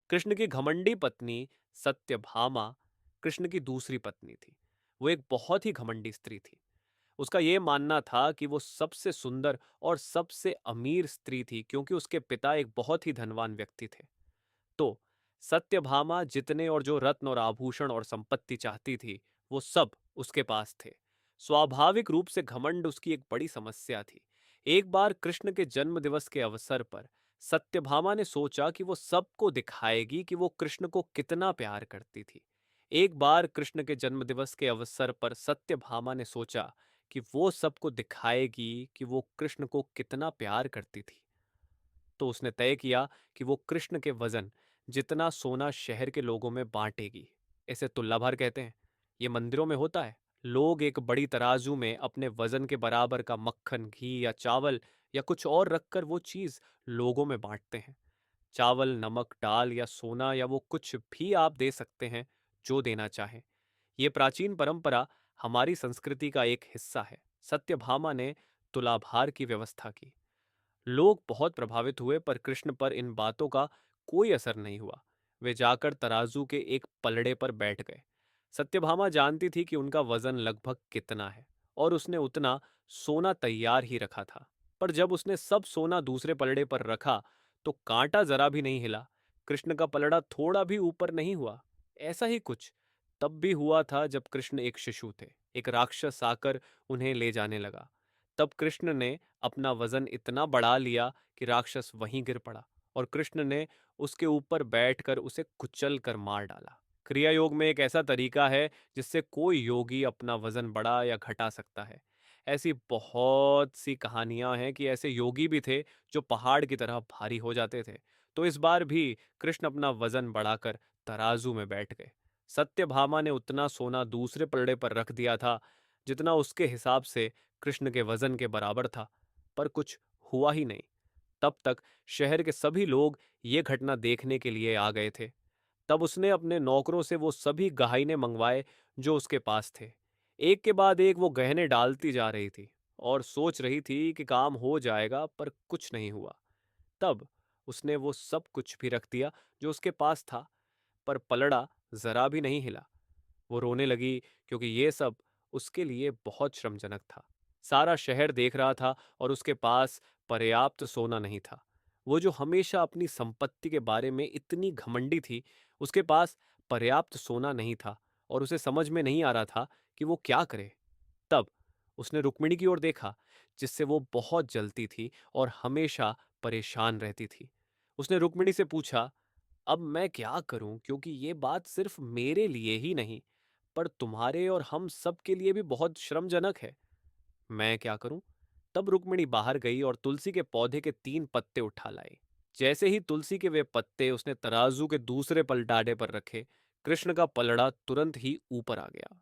कृष्ण की घमंडी पत्नी सत्यभामा कृष्ण की दूसरी पत्नी थी। वो एक बहुत ही घमंडी स्त्री थी। उसका ये मानना था कि वो सबसे सुंदर और सबसे अमीर स्त्री थी क्योंकि उसके पिता एक बहुत ही धनवान व्यक्ति थे। तो सत्यभामा जितने और जो रत्न और आभूषण और संपत्ति चाहती थी, वो सब उसके पास थे। स्वाभाविक रूप से घमंड उसकी एक बड़ी समस्या थी। एक बार कृष्ण के जन्म दिवस के अवसर पर सत्यभामा ने सोचा कि वो सबको दिखाएगी कि वो कृष्ण को कितना प्यार करती थी। एक बार कृष्ण के जन्म दिवस के अवसर पर सत्यभामा ने सोचा कि वो सबको दिखाएगी कि वो कृष्ण को कितना प्यार करती थी। तो उसने तय किया कि वो कृष्ण के वजन जितना सोना शहर के लोगों में बांटेगी। इसे तुलाभार कहते हैं। ये मंदिरों में होता है। लोग एक बड़ी तराजू में अपने वजन के बराबर का मक्खन, घी या चावल या कुछ और रखकर वो चीज लोगों में बांटते हैं। चावल, नमक, दाल या सोना या वो कुछ भी आप दे सकते हैं जो देना चाहें। ये प्राचीन परंपरा हमारी संस्कृति का एक हिस्सा है। सत्यभामा ने तुलाभार की व्यवस्था की। लोग बहुत प्रभावित हुए पर कृष्ण पर इन बातों का कोई असर नहीं हुआ। वे जाकर तराजू के एक पलड़े पर बैठ गए। सत्यभामा जानती थी कि उनका वजन लगभग कितना है और उसने उतना सोना तैयार ही रखा था। पर जब उसने सब सोना दूसरे पलड़े पर रखा तो कांटा जरा भी नहीं हिला। कृष्ण का पलड़ा थोड़ा भी ऊपर नहीं हुआ। ऐसा ही कुछ तब भी हुआ था जब कृष्ण एक शिशु थे। एक राक्षस आकर उन्हें ले जाने लगा। तब कृष्ण ने अपना वजन इतना बढ़ा लिया कि राक्षस वहीं गिर पड़ा और कृष्ण ने उसके ऊपर बैठकर उसे कुचल कर मार डाला। क्रिया योग में एक ऐसा तरीका है जिससे कोई योगी अपना वजन बढ़ा या घटा सकता है। ऐसी बहुत सी कहानियां हैं कि ऐसे योगी भी थे जो पहाड़ की तरह भारी हो जाते थे। तो इस बार भी कृष्ण अपना वजन बढ़ाकर तराजू में बैठ गए। सत्यभामा ने उतना सोना दूसरे पलड़े पर रख दिया था जितना उसके हिसाब से कृष्ण के वजन के बराबर था। पर कुछ हुआ ही नहीं। तब तक शहर के सभी लोग ये घटना देखने के लिए आ गए थे। तब उसने अपने नौकरों से वो सभी गहाइने मंगवाए जो उसके पास थे। एक के बाद एक वो गहने डालती जा रही थी और सोच रही थी कि काम हो जाएगा, पर कुछ नहीं हुआ। तब उसने वो सब कुछ भी रख दिया जो उसके पास था, पर पलड़ा जरा भी नहीं हिला। वो रोने लगी क्योंकि ये सब उसके लिए बहुत श्रमजनक था। सारा शहर देख रहा था और उसके पास पर्याप्त सोना नहीं था। वो जो हमेशा अपनी संपत्ति के बारे में इतनी घमंडी थी, उसके पास पर्याप्त सोना नहीं था और उसे समझ में नहीं आ रहा था कि वो क्या करे। तब उसने रुक्मिणी की ओर देखा, जिससे वो बहुत जलती थी और हमेशा परेशान रहती थी। उसने रुक्मिणी से पूछा, अब मैं क्या करूं, क्योंकि ये बात सिर्फ मेरे लिए ही नहीं पर तुम्हारे और हम सब के लिए भी बहुत श्रमजनक है। मैं क्या करूं? तब रुक्मिणी बाहर गई और तुलसी के पौधे के 3 पत्ते उठा लाई। जैसे ही तुलसी के वे पत्ते उसने तराजू के दूसरे पलटाडे पर रखे, कृष्ण का पलड़ा तुरंत ही ऊपर आ गया।